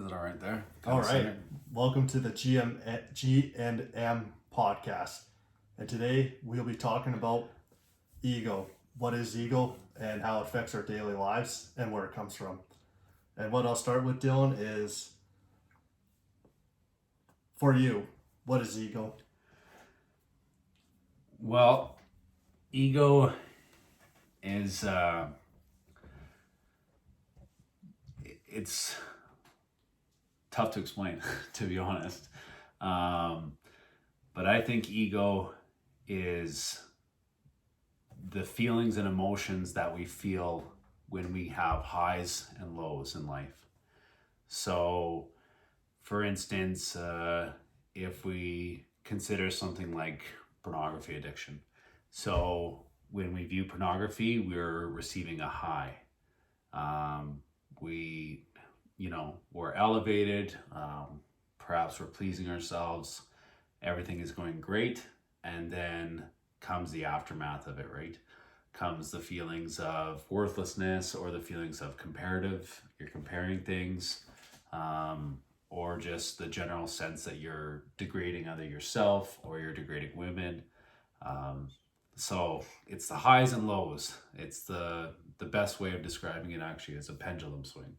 Is it all right there? All right. Welcome to the GnM Podcast. And today we'll be talking about ego. What is ego and how it affects our daily lives and where it comes from. And what I'll start with, Dylan, is for you, what is ego? Well, ego is it's tough to explain, to be honest. But I think ego is the feelings and emotions that we feel when we have highs and lows in life. So, for instance, if we consider something like pornography addiction. So when we view pornography, we're receiving a high. We're elevated, perhaps we're pleasing ourselves, everything is going great, and then comes the aftermath of it, right? Comes the feelings of worthlessness or the feelings of you're comparing things, or just the general sense that you're degrading either yourself or you're degrading women. So it's the highs and lows. It's the best way of describing it actually is a pendulum swing.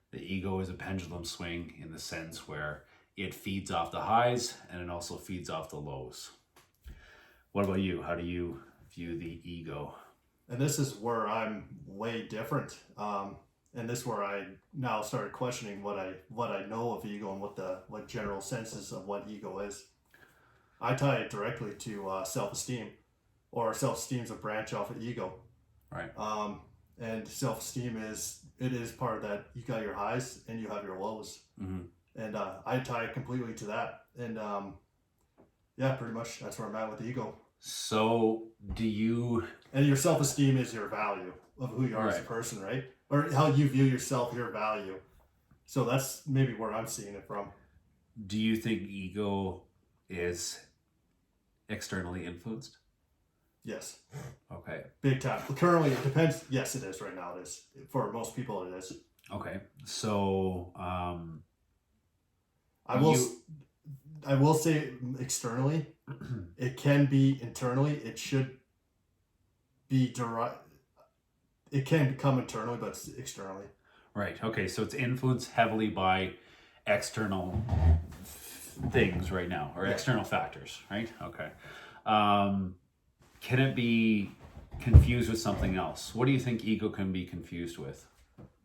The ego is a pendulum swing in the sense where it feeds off the highs and it also feeds off the lows. What about you? How do you view the ego? And this is where I'm way different. And this is where I now started questioning what I know of ego and what general senses of what ego is. I tie it directly to self-esteem, or self-esteem is a branch off of ego. Right. And self-esteem is part of that. You got your highs and you have your lows. Mm-hmm. And I tie it completely to that. And pretty much that's where I'm at with ego. So and your self-esteem is your value of who you are as a person, right? Or how you view yourself, your value. So that's maybe where I'm seeing it from. Do you think ego is externally influenced? Yes. Okay. Big time. Currently, it depends. Yes, it is right now. It is. For most people, it is. Okay. So, I will say externally, it can be internally. It should be it can come internally, but it's externally. Right. Okay. So it's influenced heavily by external things right now, or external factors, right? Okay. Can it be confused with something else? What do you think ego can be confused with?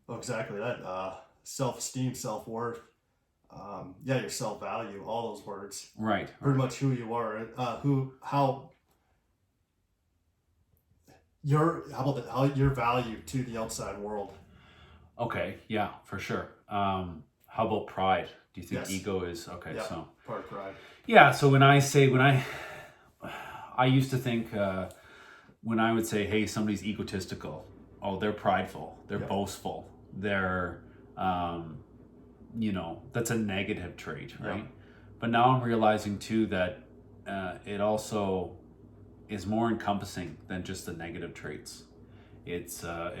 Oh, exactly that. Self-esteem, self-worth, your self-value, all those words. Right. Pretty much who you are, how your value to the outside world. Okay, yeah, for sure. How about pride? Do you think Yes. ego is okay? Yeah, so part of pride. Yeah. So when I used to think when I would say, "Hey, somebody's egotistical," oh, they're prideful, they're boastful, they're that's a negative trait, right? Yeah. But now I'm realizing too that it also is more encompassing than just the negative traits. It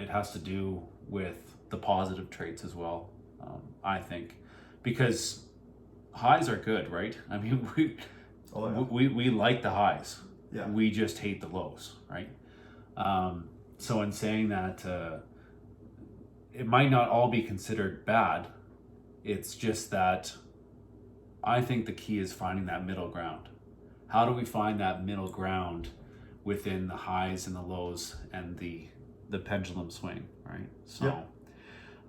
has to do with the positive traits as well. I think, because highs are good, right? I mean, we like the highs. Yeah. We just hate the lows, right? So in saying that, it might not all be considered bad. It's just that I think the key is finding that middle ground. How do we find that middle ground within the highs and the lows and the pendulum swing, right? So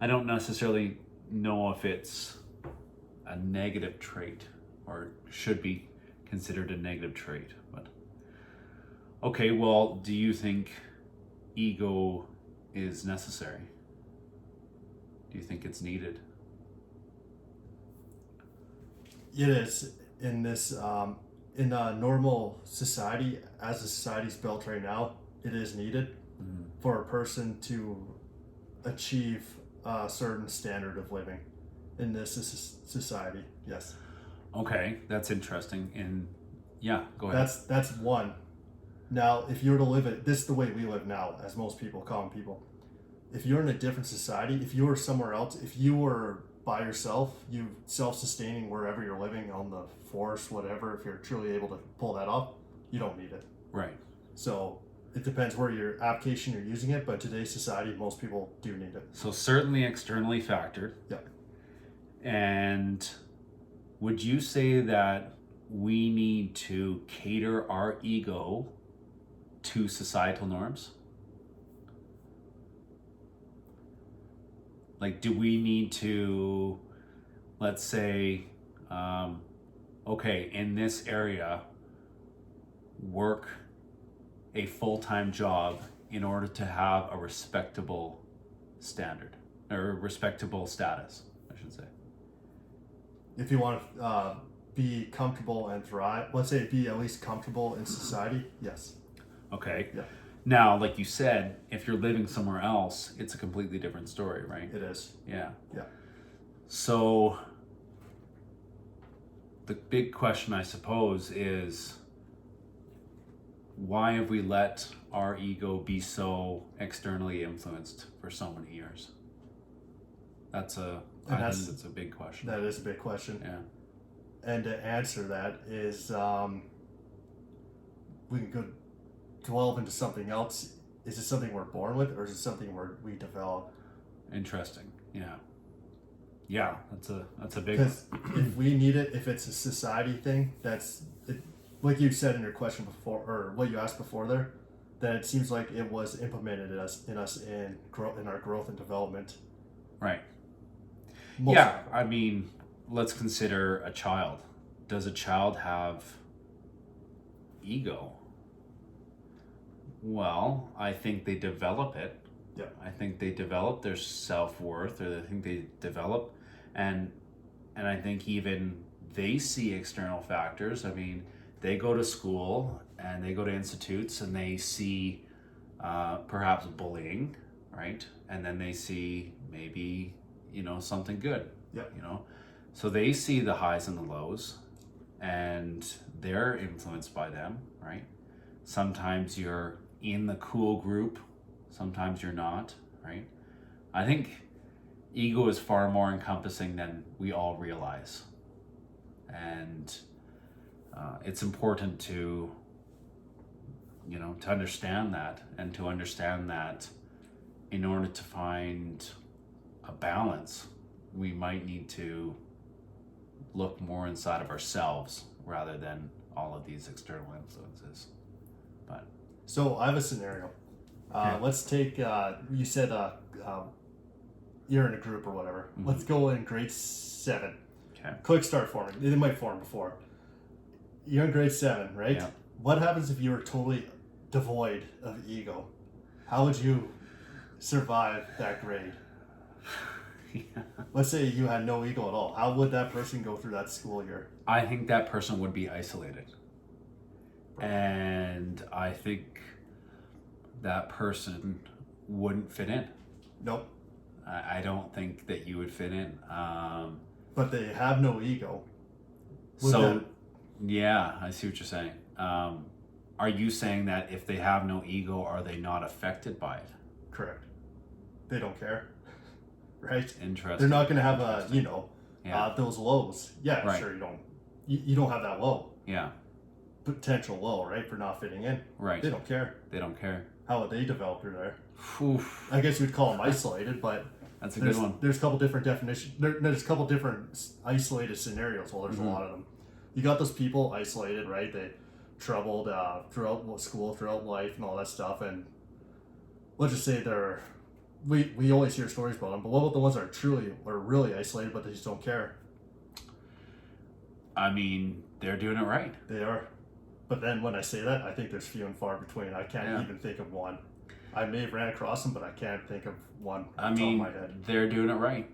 I don't necessarily know if it's a negative trait or should be considered a negative trait, but okay, well, do you think ego is necessary? Do you think it's needed? It is in this in a normal society, as the society's built right now. It is needed for a person to achieve a certain standard of living in this society. Yes. Okay, that's interesting. And yeah, go ahead. That's one. Now, if you were to live it, this is the way we live now, as most people, common people. If you're in a different society, if you were somewhere else, if you were by yourself, you self-sustaining wherever you're living on the forest, whatever, if you're truly able to pull that off, you don't need it. Right. So it depends where your application you're using it, but today's society, most people do need it. So certainly externally factored. Yeah. And would you say that we need to cater our ego to societal norms? Like, do we need to, let's say, okay, in this area, work a full-time job in order to have a respectable standard or respectable status, I should say? If you want to be comfortable and thrive, let's say be at least comfortable in society, yes. Okay. Yeah. Now, like you said, if you're living somewhere else, it's a completely different story, right? It is. Yeah. Yeah. So the big question, I suppose, is why have we let our ego be so externally influenced for so many years? I think that's a big question. That is a big question. Yeah. And to answer that is, we can go delve into something else. Is it something we're born with, or is it something we develop? Interesting. Yeah. Yeah, that's a big one. Because if we need it, if it's a society thing, that's it, like you said in your question before, or what you asked before there, that it seems like it was implemented in our growth and development. Right. Most Yeah, I mean, let's consider a child. Does a child have ego? Well, I think they develop it. Yeah. I think they develop their self-worth, or I think they develop, and I think even they see external factors. I mean, they go to school and they go to institutes and they see perhaps bullying, right? And then they see maybe, something good. Yeah. So they see the highs and the lows, and they're influenced by them, right? Sometimes you're in the cool group, sometimes you're not, right? I think ego is far more encompassing than we all realize. And it's important to, to understand that, and to understand that in order to find a balance, we might need to look more inside of ourselves rather than all of these external influences. But So I have a scenario. Okay. Let's take, you said you're in a group or whatever. Mhm. Let's go in grade 7. okay. Quick start forming. It might form before. You're in grade 7, right? Yeah. What happens if you were totally devoid of ego? How would you survive that grade? Yeah. Let's say you had no ego at all. How would that person go through that school year? I think that person would be isolated. And I think that person wouldn't fit in. Nope. I don't think that you would fit in. But they have no ego. Would So, that- yeah, I see what you're saying. Are you saying that if they have no ego, are they not affected by it? Correct. They don't care. Right? Interesting. They're not going to have Interesting. Yeah. those lows. Yeah, Right. sure, you don't have that low. Yeah, Potential low, right, for not fitting in. right. They don't care. They don't care. How would they develop through there? Oof, I guess you'd call them isolated, but that's a there's good one. there's a couple different definitions. There's a couple different isolated scenarios. Well, there's Mhm. a lot of them. You got those people isolated, right? They troubled throughout school, throughout life, and all that stuff. And let's just say we always hear stories about them. But what about the ones that are really isolated, but they just don't care? I mean, they're doing it right. They are. But then when I say that, I think there's few and far between. I can't Yeah. even think of one. I may have ran across them, but I can't think of one I off the top mean, of my head. they're doing it right.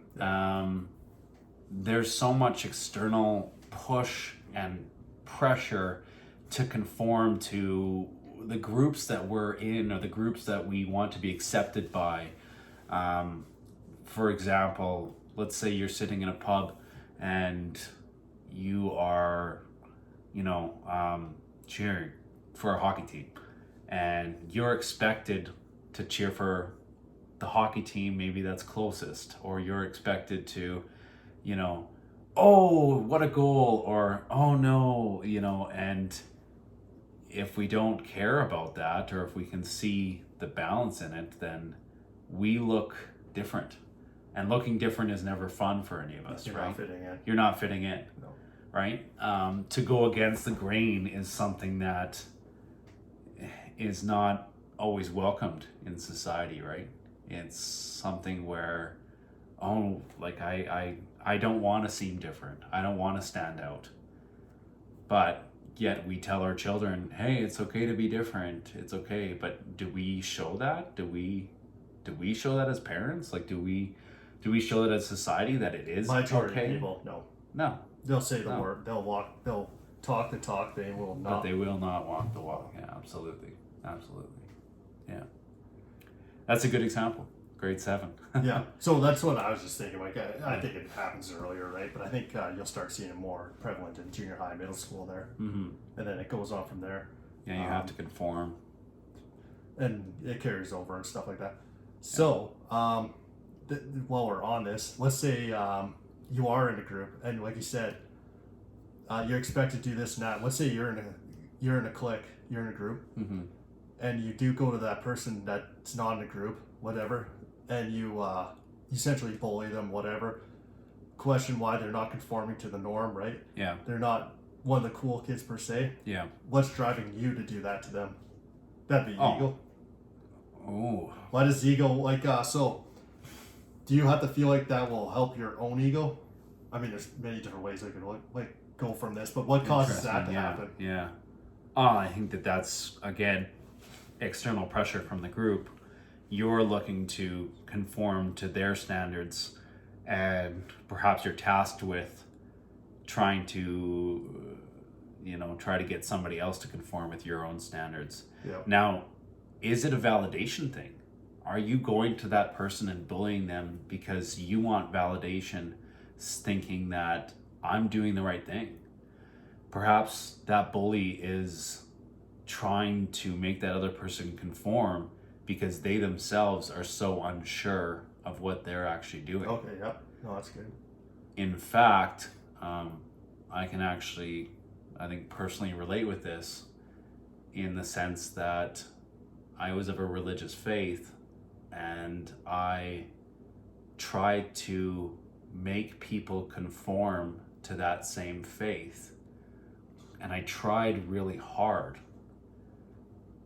There's so much external push and pressure to conform to the groups that we're in, or the groups that we want to be accepted by. For example, let's say you're sitting in a pub and you are, cheering for a hockey team, and you're expected to cheer for the hockey team maybe that's closest, or you're expected to you know, oh, what a goal, or oh no, and if we don't care about that, or if we can see the balance in it, then we look different. And looking different is never fun for any of us, You're right? not fitting in. You're not fitting in, No. right? To go against the grain is something that is not always welcomed in society, right? It's something where, oh, like I don't want to seem different. I don't want to stand out. But yet we tell our children, hey, it's okay to be different. It's okay. But do we show that? Do we show that as parents? Like, do we show that as society that it is Majority okay? of people, no. No. They'll say the No. word. They'll talk the talk. They will But not. they will not walk the walk. Yeah, absolutely. Absolutely. Yeah. That's a good example. Grade 7. Yeah. So that's what I was just thinking. Like, I think it happens earlier, right? But I think you'll start seeing it more prevalent in junior high, middle school there. Mm-hmm. And then it goes on from there. Yeah, you have to conform. And it carries over and stuff like that. So, while we're on this, let's say you are in a group, and like you said, you're expected to do this and that. Let's say you're in a clique, you're in a group, Mm-hmm. and you do go to that person that's not in a group, whatever, and you essentially bully them, whatever. Question why they're not conforming to the norm, right? Yeah. They're not one of the cool kids per se. Yeah. What's driving you to do that to them? That'd be ego. Oh. Why does ego so? Do you have to feel like that will help your own ego? I mean, there's many different ways I could like go from this, but what causes that to happen? Yeah. I think that's, again, external pressure from the group. You're looking to conform to their standards, and perhaps you're tasked with trying to, try to get somebody else to conform with your own standards. Yeah. Now, is it a validation thing? Are you going to that person and bullying them because you want validation, thinking that I'm doing the right thing? Perhaps that bully is trying to make that other person conform because they themselves are so unsure of what they're actually doing. Okay, yeah. No, that's good. In fact, I can actually, I think, personally relate with this in the sense that I was of a religious faith, and I tried to make people conform to that same faith. And I tried really hard.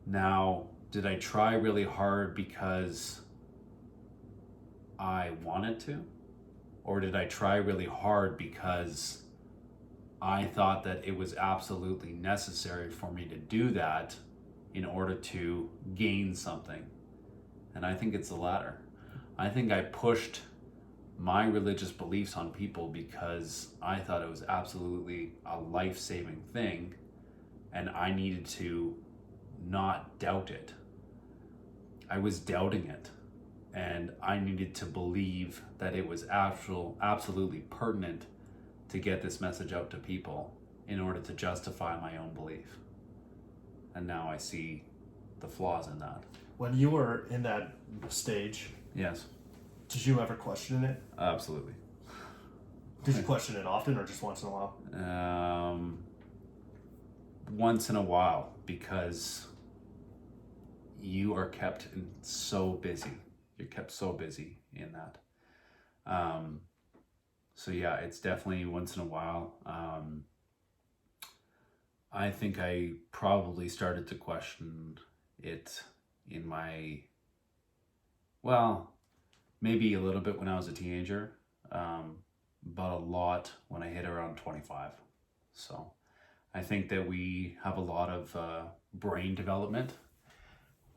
Now, did I try really hard because I wanted to? Or did I try really hard because I thought that it was absolutely necessary for me to do that in order to gain something? And I think it's the latter. I think I pushed my religious beliefs on people because I thought it was absolutely a life-saving thing, and I needed to not doubt it. I was doubting it, and I needed to believe that it was absolutely pertinent to get this message out to people in order to justify my own belief. And now I see the flaws in that. When you were in that stage, Yes, did you ever question it? absolutely. Did you question it often or just once in a while? Once in a while, because you are kept so busy. You're kept so busy in that. So yeah, it's definitely once in a while. I think I probably started to question it in maybe a little bit when I was a teenager, but a lot when I hit around 25. So I think that we have a lot of brain development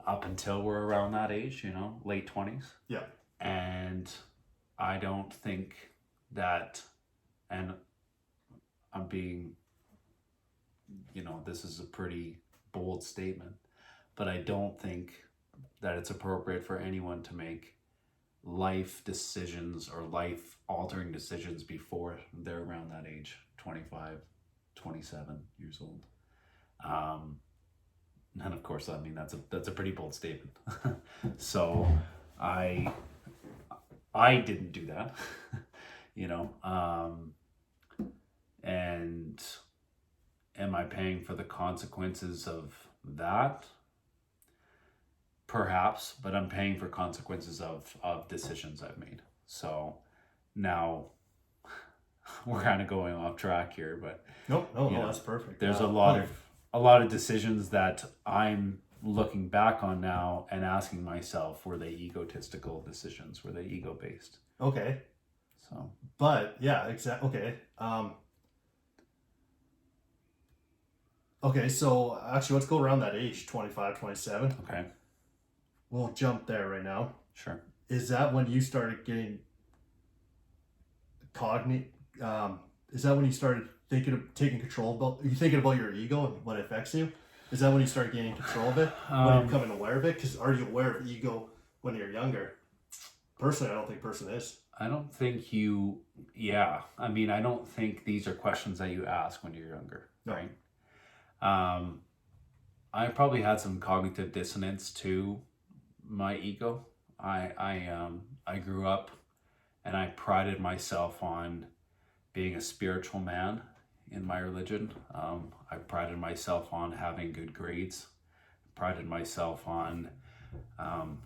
up until we're around that age, late 20s. Yeah. And I don't think that, and I'm being, this is a pretty bold statement, but I don't think that it's appropriate for anyone to make life decisions or life altering decisions before they're around that age, 25, 27 years old. And of course, I mean, that's a pretty bold statement. So I didn't do that. you know, and am I paying for the consequences of that? Perhaps, but I'm paying for consequences of decisions I've made. So now we're kind of going off track here, but No, that's perfect. there's a lot of decisions that I'm looking back on now and asking myself, were they egotistical decisions? Were they ego based? Okay. So, but yeah, exactly. Okay. Okay, so actually let's go around that age, 25, 27. okay, We'll jump there right now. sure. Is that when you started getting is that when you started taking control about, are you thinking about your ego and what affects you? Is that when you start gaining control of it? When you're becoming aware of it? Because are you aware of ego when you're younger? Personally, I don't think person is. I don't think you, yeah. I mean, I don't think these are questions that you ask when you're younger, No. right? I probably had some cognitive dissonance to my ego. I grew up and I prided myself on being a spiritual man in my religion. I prided myself on having good grades, prided myself on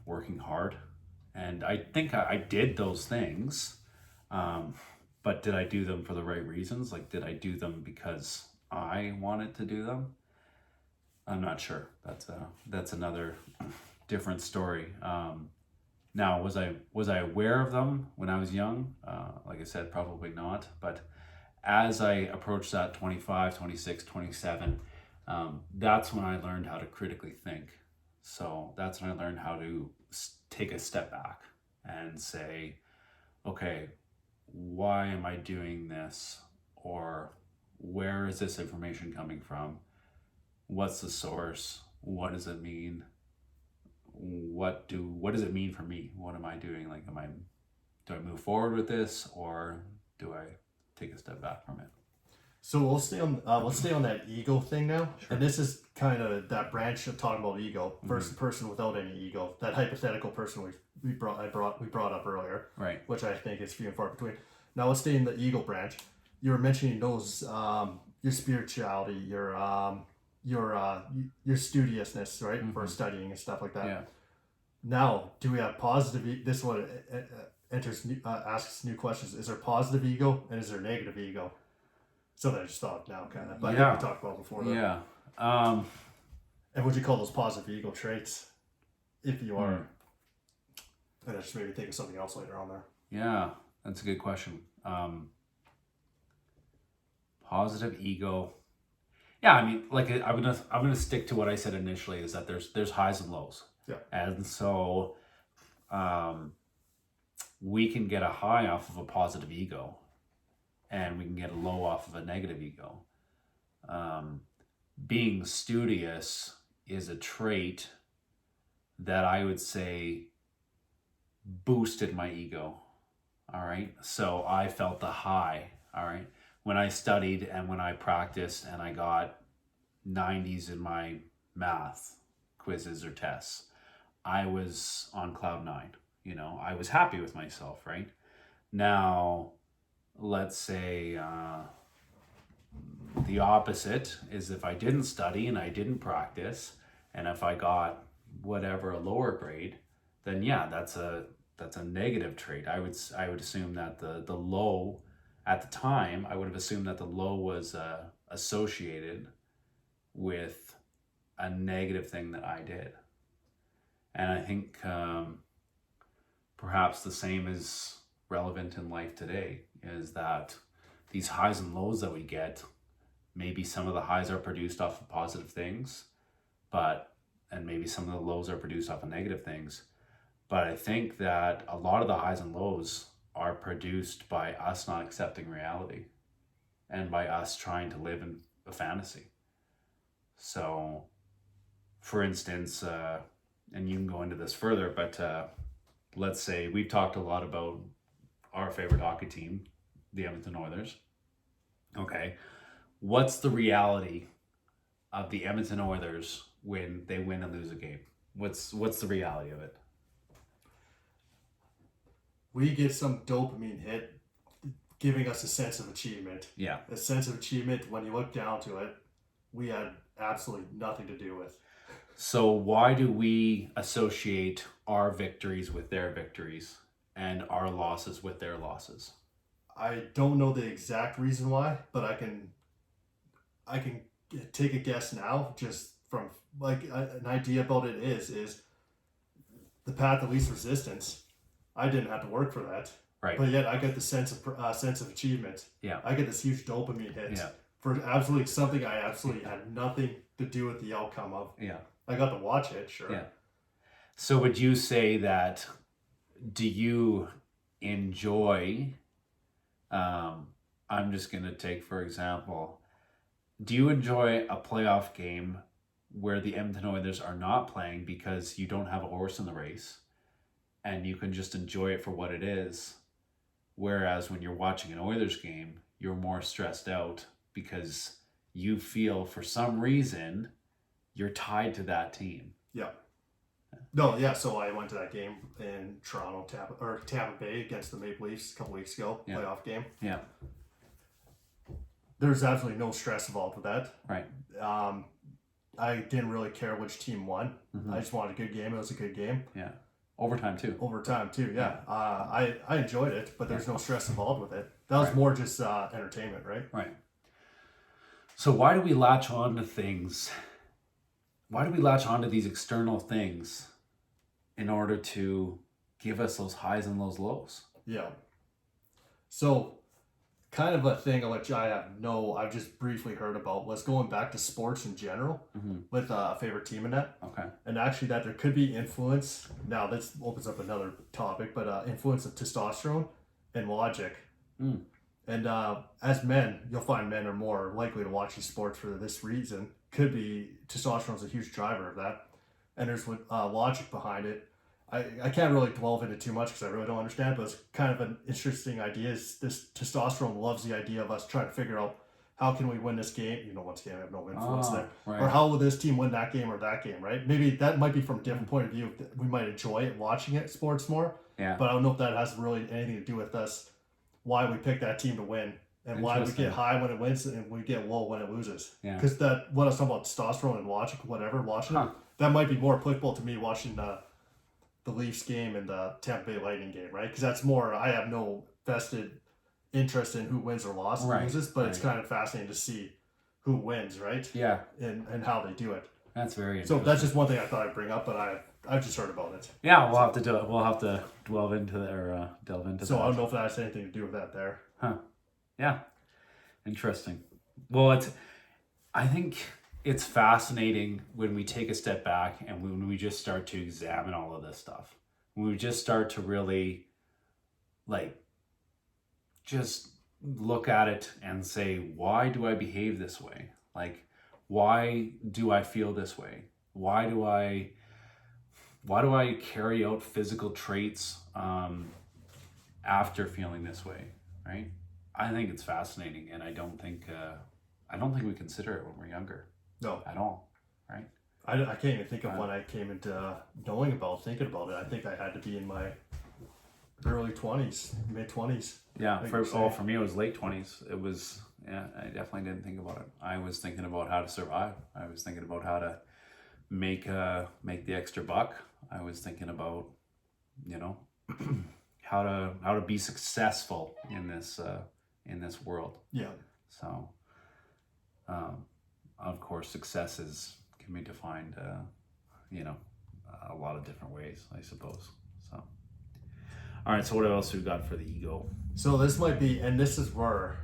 working hard. And I think I did those things, but did I do them for the right reasons? Like, did I do them because I wanted to do them? I'm not sure. That's another different story. Now, was I aware of them when I was young? Like I said, probably not. But as I approached that 25, 26, 27, that's when I learned how to critically think. So that's when I learned how to take a step back and say, okay, why am I doing this? Or where is this information coming from? What's the source? What does it mean? What does it mean for me? What am I doing? Like, do I move forward with this, or do I take a step back from it? So let's stay on that ego thing now. Sure. And this is kind of that branch of talking about ego versus person without any ego. That hypothetical person we brought up earlier, Right. which I think is few and far between. Now let's stay in the ego branch. You were mentioning those your spirituality, your studiousness, right, for studying and stuff like that. Yeah. Now, do we have positive? This one asks new questions. Is there positive ego and is there negative ego? Something I just thought now, kind of. But Yeah. we talked about before. Yeah. And would you call those positive ego traits? If you are, and I just maybe think of something else later on there. Yeah, that's a good question. Positive ego. Yeah, I mean, like I'm gonna stick to what I said initially, is that there's highs and lows. Yeah. And so, we can get a high off of a positive ego, and we can get a low off of a negative ego. Being studious is a trait that I would say boosted my ego. All right. So I felt the high. All right. When I studied and when I practiced and I got 90s in my math quizzes or tests, I was on cloud nine. You know, I was happy with myself, right? Now, let's say the opposite is if I didn't study and I didn't practice, and if I got whatever, a lower grade, then yeah, that's a negative trait. I would assume that the low at the time, I would have assumed that the low was associated with a negative thing that I did. And I think perhaps the same is relevant in life today, is that these highs and lows that we get, maybe some of the highs are produced off of positive things, and maybe some of the lows are produced off of negative things. But I think that a lot of the highs and lows are produced by us not accepting reality and by us trying to live in a fantasy. So, for instance, and you can go into this further, but let's say we've talked a lot about our favorite hockey team, the Edmonton Oilers. Okay, what's the reality of the Edmonton Oilers when they win and lose a game? What's the reality of it? We get some dopamine hit giving us a sense of achievement. Yeah. A sense of achievement, when you look down to it, we had absolutely nothing to do with. So why do we associate our victories with their victories and our losses with their losses? I don't know the exact reason why, but I can take a guess now, just from like an idea about it is the path of least resistance. I didn't have to work for that, Right. but yet I get the sense of achievement. Yeah. I get this huge dopamine hit Yeah. for absolutely something I absolutely had nothing to do with the outcome of. Yeah. I got to watch it, sure. Yeah. So would you say that, do you enjoy, I'm just going to take, for example, do you enjoy a playoff game where the Edmonton Oilers are not playing because you don't have a horse in the race and you can just enjoy it for what it is? Whereas when you're watching an Oilers game, you're more stressed out because you feel for some reason you're tied to that team. Yeah. No, yeah. So I went to that game in Toronto, Tampa Bay against the Maple Leafs a couple weeks ago, Yeah. playoff game. Yeah. There's absolutely no stress involved with that. Right. I didn't really care which team won. Mhm. I just wanted a good game. It was a good game. Yeah. Overtime too. Overtime too, yeah. I enjoyed it, but there's no stress involved with it. That was more just entertainment, right? Right. So why do we latch on to things? Why do we latch on to these external things in order to give us those highs and those lows? Yeah. So, kind of a thing which I've just briefly heard about was going back to sports in general with a favorite team in that. Okay. And actually that there could be influence. Now this opens up another topic, but influence of testosterone and logic. Mm. And as men, you'll find men are more likely to watch these sports for this reason. Could be testosterone is a huge driver of that. And there's logic behind it. I can't really delve into too much because I really don't understand, but it's kind of an interesting idea. Is this testosterone loves the idea of us trying to figure out how can we win this game? Once again, I have no influence there. Right. Or how will this team win that game or that game, right? Maybe that might be from a different point of view. We might enjoy it, watching it, sports more. Yeah. But I don't know if that has really anything to do with us, why we pick that team to win. And why we get high when it wins and we get low when it loses. Yeah. Because what I was talking about, testosterone and logic, whatever, watching it, that might be more applicable to me watching the Leafs game and the Tampa Bay Lightning game, right? Because that's more, I have no vested interest in who wins or loses, but it's kind of fascinating to see who wins, right? Yeah. And how they do it. That's very So interesting. that's just one thing I thought I'd bring up, but I've just heard about it. Yeah, we'll have to do it. We'll have to delve into that. So I don't know if that has anything to do with that there. Huh. Yeah. Interesting. Well, I think it's fascinating when we take a step back and when we just start to examine all of this stuff. When we just start to really just look at it and say, why do I behave this way? Like, why do I feel this way? Why do I carry out physical traits after feeling this way, right? I think it's fascinating, and I don't think we consider it when we're younger. No. At all, right? I can't even think of when I came into thinking about it. I think I had to be in my early 20s, mid 20s. Yeah, for me it was late 20s. It was, yeah, I definitely didn't think about it. I was thinking about how to survive. I was thinking about how to make the extra buck. I was thinking about, how to be successful in this world. Yeah. So, of course, success can be defined, a lot of different ways, I suppose. So, all right. So, what else we got for the ego? So this might be, and this is where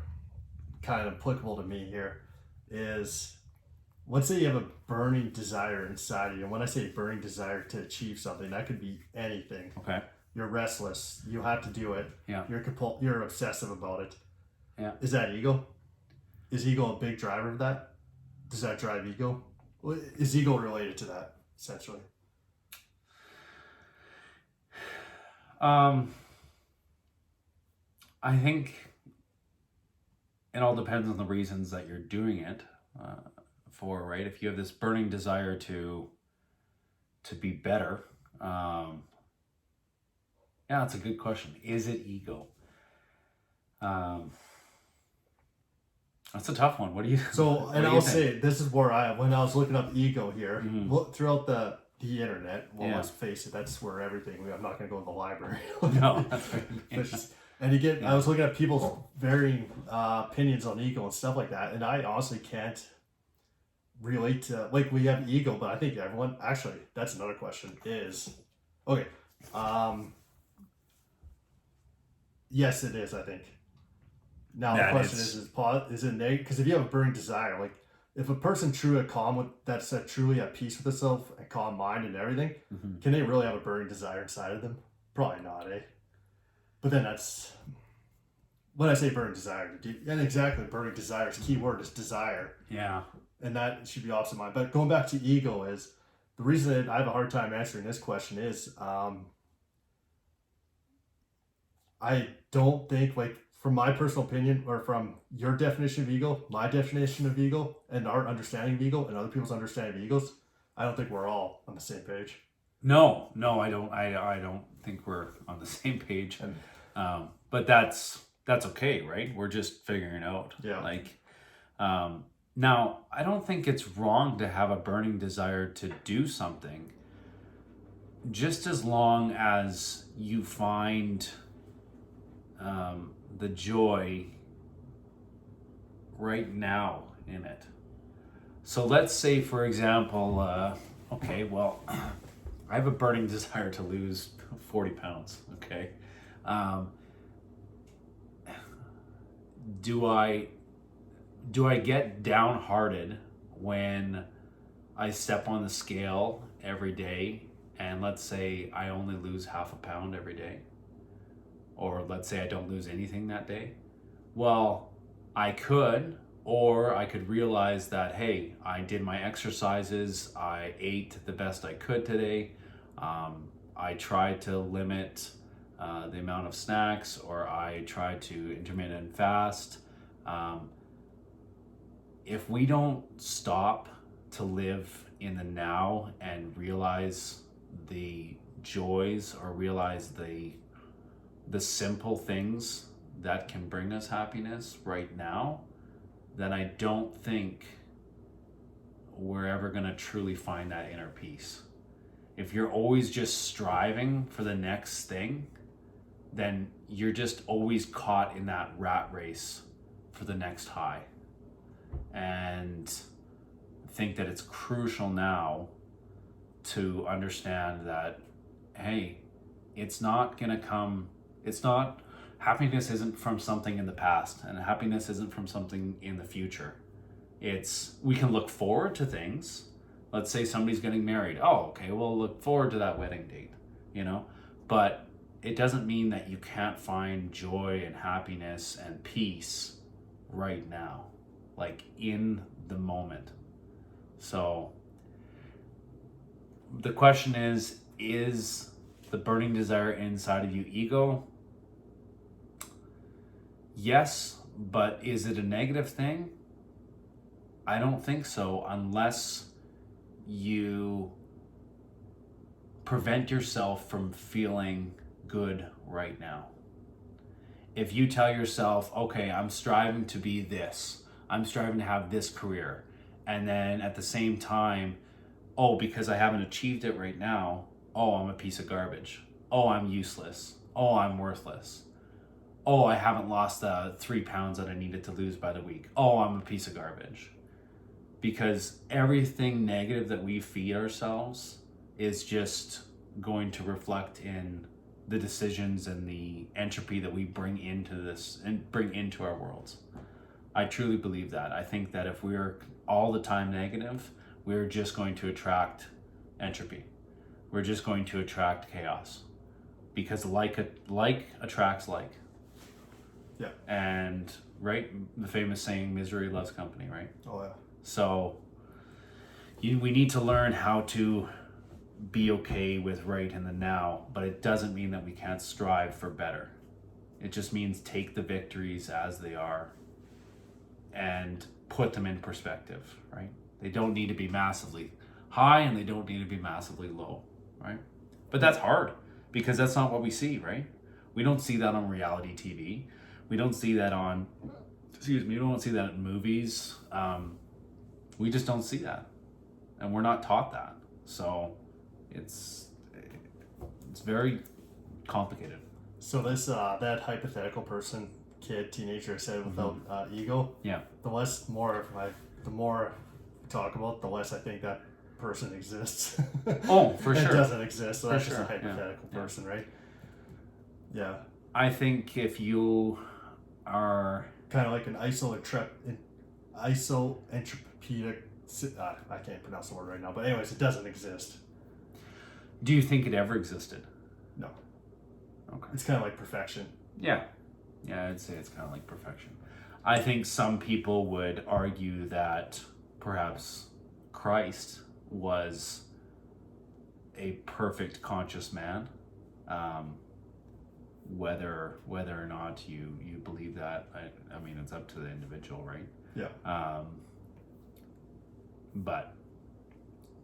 kind of applicable to me here, is let's say you have a burning desire inside of you. And when I say burning desire to achieve something, that could be anything. Okay. You're restless. You have to do it. Yeah. You're obsessive about it. Yeah. Is that ego? Is ego a big driver of that? Does that drive ego? Is ego related to that, essentially? I think it all depends on the reasons that you're doing it for, right? If you have this burning desire to be better, yeah, that's a good question. Is it ego? Um, that's a tough one. What do you? So, what and do you I'll think? say this is where when I was looking up ego here, Mhm. look throughout the internet. Well, Yeah. let's face it, that's where everything. I'm not going to go to the library. No, that's right. It's just- and you get. I was looking at people's varying opinions on ego and stuff like that, and I honestly can't relate to like we have ego, but I think everyone actually. That's another question. Is okay. Yes, it is. I think. Now Yeah, the and question it's- is it negative? Because if you have a burning desire, like if a person truly calm with that's truly at peace with itself and calm mind and everything, Mhm. can they really have a burning desire inside of them? Probably not, eh? But then that's when I say burning desire, and exactly burning desire is key word is desire, Yeah. and that should be opposite mind. But going back to ego is the reason that I have a hard time answering this question is I don't think like from my personal opinion or from your definition of ego, my definition of ego, and our understanding of ego and other people's understanding of egos, I don't think we're all on the same page. No, I don't. I don't think we're on the same page. And But that's okay, right? We're just figuring it out. Yeah. Like, now I don't think it's wrong to have a burning desire to do something, just as long as you find the joy right now in it. So let's say, for example, okay, well, I have a burning desire to lose 40 pounds, okay? Do I get downhearted when I step on the scale every day and let's say I only lose half a pound every day? Or let's say I don't lose anything that day? Well, I could, or I could realize that, hey, I did my exercises, I ate the best I could today, I tried to limit the amount of snacks, or I tried to intermittent fast. If we don't stop to live in the now and realize the joys or realize the simple things that can bring us happiness right now, then I don't think we're ever going to truly find that inner peace. If you're always just striving for the next thing, then you're just always caught in that rat race for the next high. And I think that it's crucial now to understand that, hey, it's not going to come, it's not, happiness isn't from something in the past, and happiness isn't from something in the future. We can look forward to things. Let's say somebody's getting married. Oh, okay, we'll look forward to that wedding date, but it doesn't mean that you can't find joy and happiness and peace right now, like in the moment. So the question is the burning desire inside of you ego? Yes, but is it a negative thing? I don't think so, unless you prevent yourself from feeling good right now. If you tell yourself, okay, I'm striving to be this, I'm striving to have this career, and then at the same time, oh, because I haven't achieved it right now, oh, I'm a piece of garbage. Oh, I'm useless. Oh, I'm worthless. Oh, I haven't lost the 3 pounds that I needed to lose by the week. Oh, I'm a piece of garbage. Because everything negative that we feed ourselves is just going to reflect in the decisions and the entropy that we bring into this and bring into our worlds. I truly believe that. I think that if we're all the time negative, we're just going to attract entropy. We're just going to attract chaos. Because like attracts like. Yeah. And, right, the famous saying, misery loves company, right? Oh yeah. So we need to learn how to be okay with right in the now, but it doesn't mean that we can't strive for better. It just means take the victories as they are and put them in perspective, right? They don't need to be massively high and they don't need to be massively low, right? But that's hard because that's not what we see, right? We don't see that on reality TV. We don't see that we don't see that in movies. We just don't see that, and we're not taught that. So it's very complicated. So this that hypothetical person, kid, teenager, I said without ego. Yeah. The more we talk about, the less I think that person exists. Oh, for it sure. doesn't exist. So For that's sure. just a hypothetical person, right? Yeah. I think if you are Kind of like an isoentropy. I can't pronounce the word right now, but anyways, it doesn't exist. do you think it ever existed? No. Okay. It's kind of like perfection. Yeah, I'd say it's kind of like perfection. I think some people would argue that perhaps Christ was a perfect conscious man. Whether or not you believe that, I mean, it's up to the individual, right? Yeah. But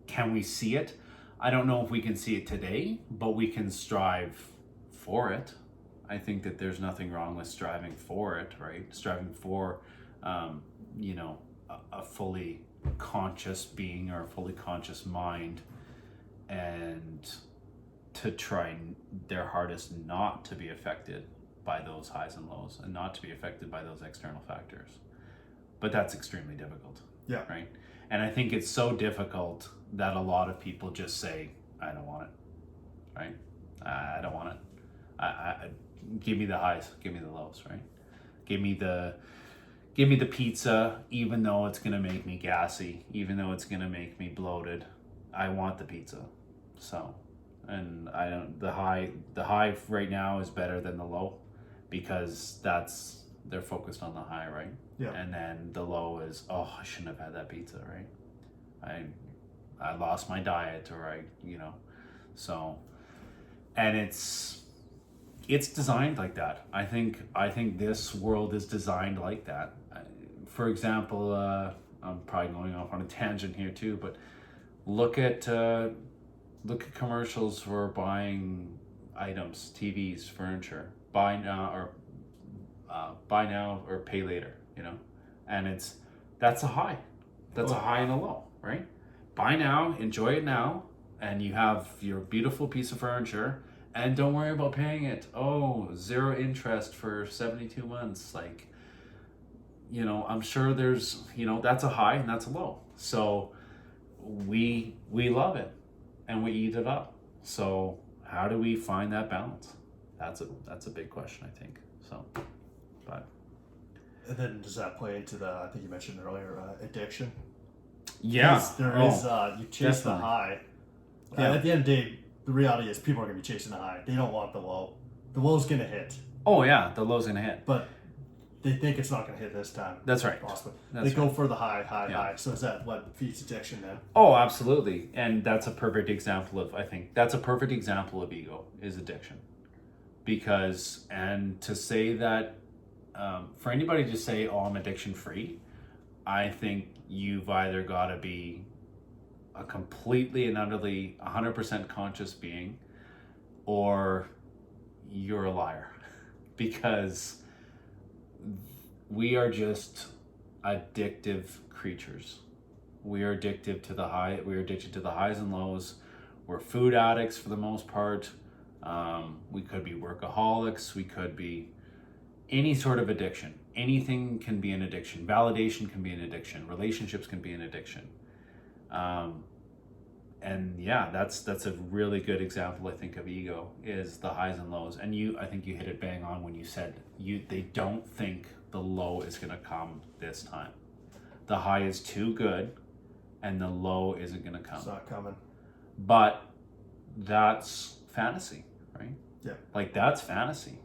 can we see it? I don't know if we can see it today, but we can strive for it. I think that there's nothing wrong with striving for it, right? Striving for, a fully conscious being or a fully conscious mind, and to try their hardest not to be affected by those highs and lows and not to be affected by those external factors. But that's extremely difficult. Yeah. Right? And I think it's so difficult that a lot of people just say, I don't want it. Right? I don't want it. I give me the highs, give me the lows, right? Give me the pizza, even though it's gonna make me gassy, even though it's gonna make me bloated. I want the pizza. So, and I don't, the high right now is better than the low, because they're focused on the high, right? Yeah. And then the low is, oh, I shouldn't have had that pizza, right? I lost my diet, or so, and it's designed like that. I think this world is designed like that. For example, I'm probably going off on a tangent here too, but look at commercials for buying items, TVs, furniture. Buy now or pay later. And that's a high. That's a high and a low, right? Buy now, enjoy it now, and you have your beautiful piece of furniture. And don't worry about paying it. Oh, 0 interest for 72 months. Like, I'm sure there's, that's a high and that's a low. So we love it and we eat it up. So how do we find that balance? That's a big question, I think. So, but. And then does that play into I think you mentioned earlier, addiction? Yeah. There is, you chase definitely. the high. Yeah. At the end of the day, the reality is people are going to be chasing the high. They don't want the low. The low's going to hit. Oh yeah, the low's gonna hit. But they think it's not going to hit this time. That's right. Possibly. That's they go right. for the high. Yeah. So is that what feeds addiction then? Oh, absolutely. And that's a perfect example of ego, is addiction. Because, and to say that, for anybody to say, oh, I'm addiction free, I think you've either got to be a completely and utterly 100% conscious being, or you're a liar. Because we are just addictive creatures. We are addicted to the high. We are addicted to the highs and lows. We're food addicts for the most part. We could be workaholics. We could be any sort of addiction. Anything can be an addiction. Validation can be an addiction. Relationships can be an addiction. And yeah, that's a really good example, I think, of ego, is the highs and lows. And I think you hit it bang on when you said they don't think the low is going to come this time. The high is too good, and the low isn't going to come. It's not coming. But that's fantasy, right? Yeah. Like, that's fantasy.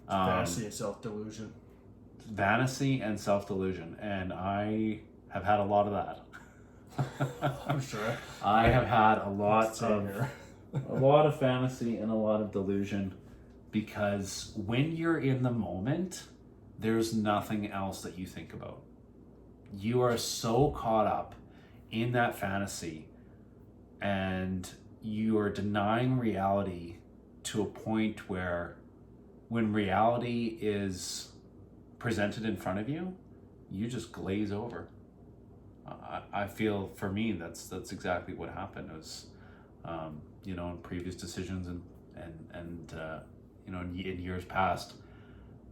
Fantasy and self-delusion. Fantasy and self-delusion. And I have had a lot of that. I'm sure. I have had a lot Same of fantasy and a lot of delusion, because when you're in the moment, there's nothing else that you think about. You are so caught up in that fantasy, and you are denying reality to a point where when reality is presented in front of you, you just glaze over. I feel for me that's exactly what happened. It was, you know, in previous decisions and you know, in years past,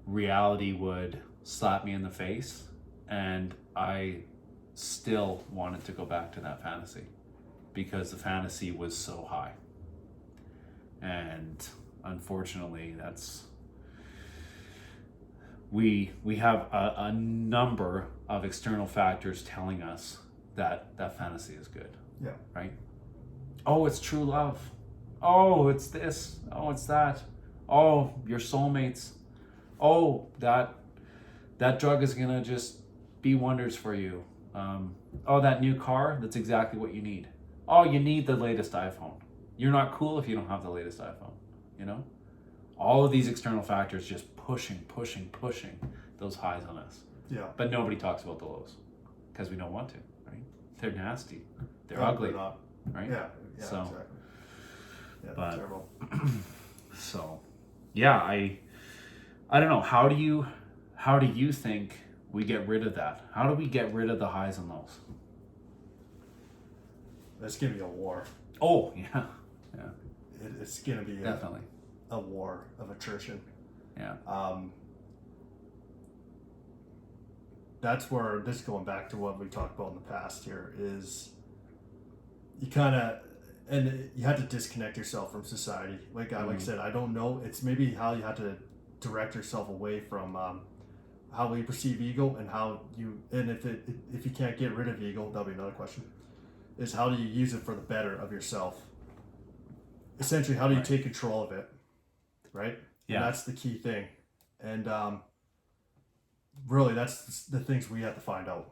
reality would slap me in the face, and I still wanted to go back to that fantasy because the fantasy was so high. And unfortunately, that's we have a number of external factors telling us that that fantasy is good. Yeah. Right? Oh, it's true love. Oh, it's this. Oh, it's that. Oh, your soulmates. Oh, that drug is gonna just be wonders for you. Oh, that new car, that's exactly what you need. Oh, you need the latest iPhone. You're not cool if you don't have the latest iPhone, you know? All of these external factors just pushing those highs on us. Yeah. But nobody talks about the lows because we don't want to, right? They're nasty. They're No, ugly, they're not. right? Yeah. So- Exactly. Yeah, but- terrible. So, yeah, I don't know. How do you think we get rid of that? How do we get rid of the highs and lows? It's gonna be a war. Oh, yeah. It's gonna be Definitely. a war of attrition. Yeah. That's where this is going back to what we talked about in the past here is you kind of and you have to disconnect yourself from society. Like I said, I don't know. It's maybe how you have to direct yourself away from how we perceive ego and how you and if you can't get rid of ego, that'll be another question. Is how do you use it for the better of yourself? Essentially, how do you Right. take control of it? Right? Yeah. And that's the key thing. And really, that's the things we have to find out.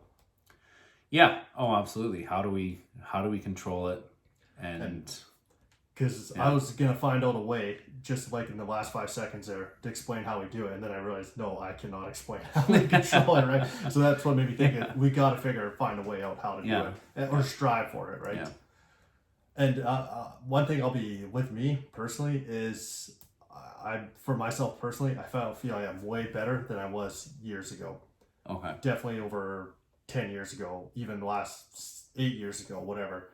Yeah. Oh, absolutely. How do we control it? And Because I was going to find out a way, just like in the last 5 seconds there, to explain how we do it. And then I realized, no, I cannot explain how we control it, right? So that's what made me think we got to find a way out how to do it. Or strive for it, right? Yeah. And one thing I'll be with me personally is, for myself personally, I feel I am way better than I was years ago. Okay. Definitely over 10 years ago, even the last 8 years ago, whatever.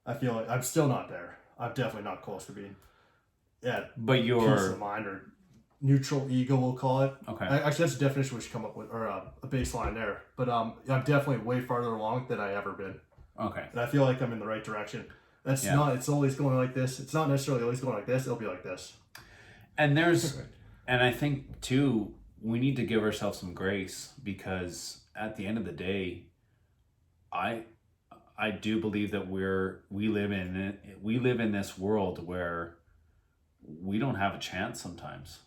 I feel like I'm still not there. I'm definitely not close to being But peace you're of mind or neutral ego, we'll call it. okay. Actually, that's a definition we should come up with, or a baseline there. But I'm definitely way farther along than I ever been. Okay. And I feel like I'm in the right direction. That's not, it's always going like this. It's not necessarily always going like this. It'll be like this. And and I think too, we need to give ourselves some grace because at the end of the day, I do believe that we live in this world where we don't have a chance sometimes.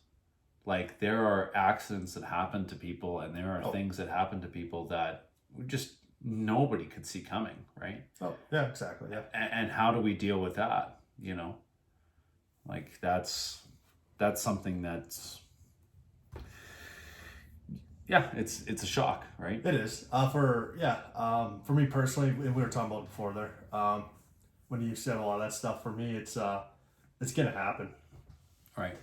Like there are accidents that happen to people and there are things that happen to people that just nobody could see coming, right? Oh, yeah, exactly. Yeah. And how do we deal with that? You know, like that's something that's, yeah, it's a shock, right? It is. For me personally, we were talking about it before there. When you said a lot of that stuff, for me, it's gonna happen. Right.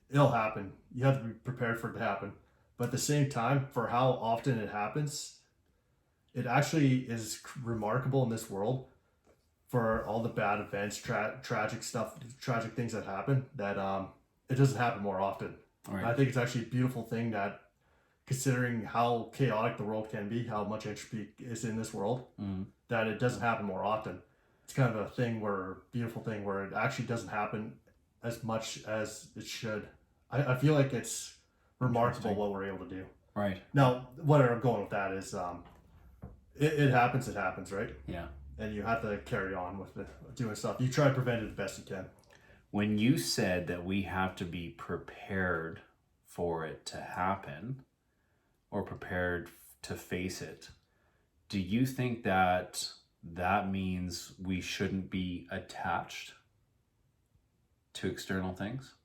It'll happen. You have to be prepared for it to happen. But at the same time, for how often it happens, it actually is remarkable in this world for all the bad events, tragic stuff, tragic things that happen, that it doesn't happen more often. Right. I think it's actually a beautiful thing that, considering how chaotic the world can be, how much entropy is in this world, that it doesn't happen more often. It's kind of a beautiful thing where it actually doesn't happen as much as it should. I feel like it's remarkable what we're able to do. Right. Now, where I'm going with that is, it happens, right? Yeah. And you have to carry on with doing stuff. You try to prevent it the best you can. When you said that we have to be prepared for it to happen or prepared to face it, do you think that means we shouldn't be attached to external things?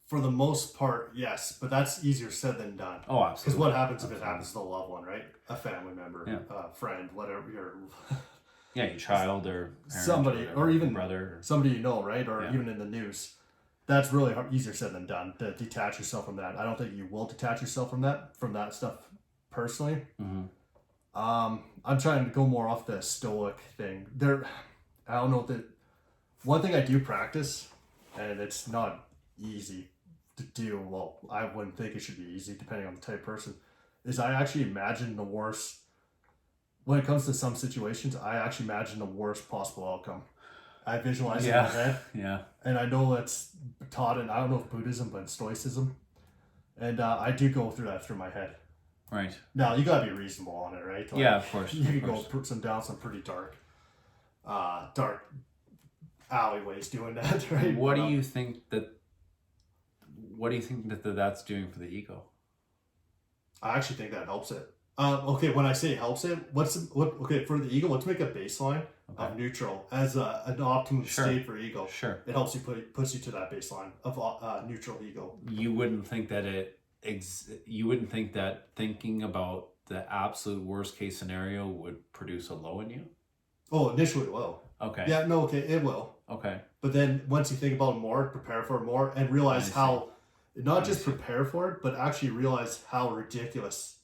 For the most part, yes, but that's easier said than done. Oh, absolutely. Because what happens if it happens to a loved one, right? A family member, a friend, whatever. Yeah, your child or parent somebody, or, or even brother. somebody you know, right? Or Yeah. even in the news. That's really easier said than done, to detach yourself from that. I don't think you will detach yourself from that stuff personally. Mm-hmm. I'm trying to go more off the stoic thing. I don't know that one thing I do practice, and it's not easy to do. Well, I wouldn't think it should be easy depending on the type of person. Is I actually imagine the worst. When it comes to some situations, I actually imagine the worst possible outcome. I visualize it in my head. Yeah. And I know it's taught in, I don't know if Buddhism, but in Stoicism. And I do go through that through my head. Right. Now, you gotta be reasonable on it, right? Yeah, of course. You can go down some pretty dark alleyways doing that, right? What do you think that that's doing for the ego? I actually think that helps it. Okay, when I say helps it, okay, for the ego, let's make a baseline of neutral as an optimum state for ego. Sure. It helps you puts you to that baseline of neutral ego. You wouldn't think that you wouldn't think that thinking about the absolute worst case scenario would produce a low in you? Oh, initially it will. Okay. Yeah, no, okay, it will. Okay. But then once you think about it more, prepare for it more, and realize how, not just prepare for it, but actually realize how ridiculous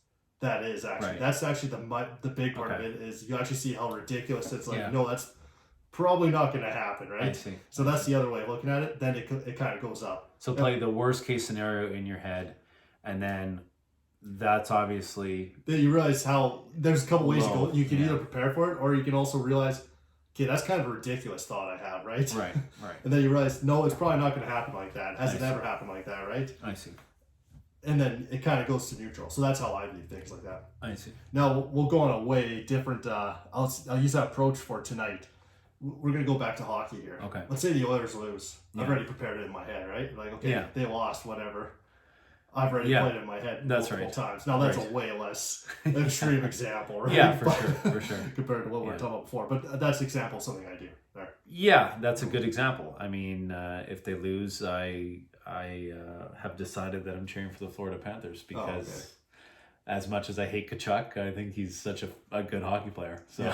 that is actually. Right. That's actually the big part of it, is you actually see how ridiculous it's like, Yeah. no, that's probably not going to happen, right? I see. So that's the other way of looking at it. Then it kind of goes up. So play the worst case scenario in your head, and then that's obviously... Then you realize how there's a couple ways you go. You can yeah. either prepare for it, or you can also realize, okay, that's kind of a ridiculous thought I have, right? Right. And then you realize, no, it's probably not going to happen like that. Has it ever happened like that, right? I see. And then it kind of goes to neutral. So that's how I view things like that. I see. Now, we'll go on a way different... I'll use that approach for tonight. We're going to go back to hockey here. Okay. Let's say the Oilers lose. Yeah. I've already prepared it in my head, right? Like, okay, Yeah. they lost, whatever. I've already played it in my head multiple times. Now, that's a way less extreme example, right? Yeah, for sure. Compared to what we were talking about before. But that's an example of something I do there. Yeah, that's a good example. I mean, if they lose, I have decided that I'm cheering for the Florida Panthers because as much as I hate Kachuk, I think he's such a good hockey player. So,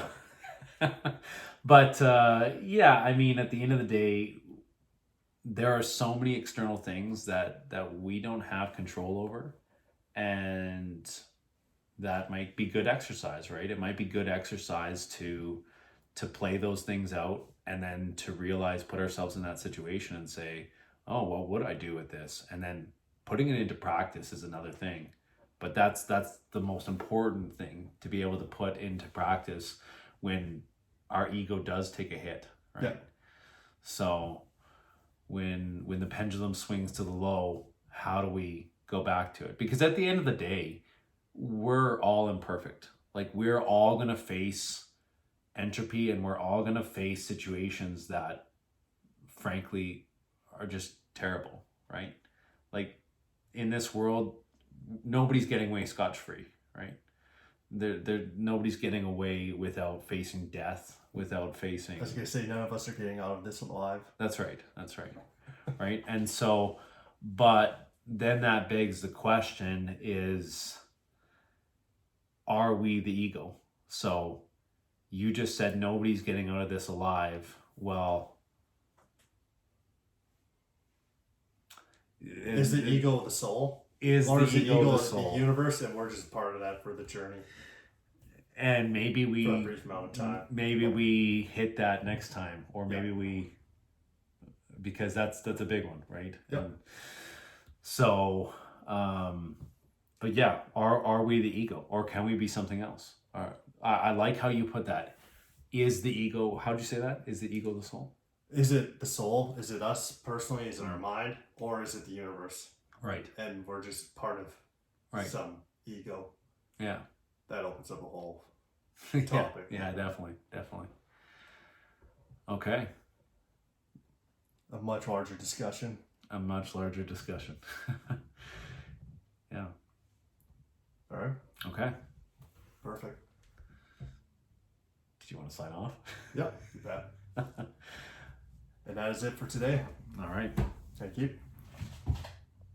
but yeah, I mean, at the end of the day, there are so many external things that we don't have control over, and that might be good exercise, right? It might be good exercise to play those things out, and then to realize, put ourselves in that situation and say, oh, well, what do I do with this? And then putting it into practice is another thing. But that's the most important thing to be able to put into practice when our ego does take a hit, right? Yeah. So when the pendulum swings to the low, how do we go back to it? Because at the end of the day, we're all imperfect. Like, we're all going to face entropy, and we're all going to face situations that frankly are just terrible, right? Like, in this world, nobody's getting away scotch-free, right? Nobody's getting away without facing death, without facing... I was going to say, none of us are getting out of this alive. That's right. Right? And so, but then that begs the question is, are we the ego? So you just said nobody's getting out of this alive. Well, is the ego the soul? Or is the ego the soul? The universe, and we're just part of that for the journey. And maybe we, for a brief amount of time. Maybe we hit that next time, or maybe we, because that's a big one, right? Yep. And so, but yeah, are we the ego, or can we be something else? I like how you put that. Is the ego? How'd you say that? Is the ego the soul? Is it the soul? Is it us personally? Is it our mind, or is it the universe? Right. And we're just part of some ego. Yeah. That opens up a whole topic. Yeah, definitely. Okay. A much larger discussion. Yeah. All right. Okay. Perfect. Do you want to sign off? Yep, you bet. And that is it for today. All right. Thank you.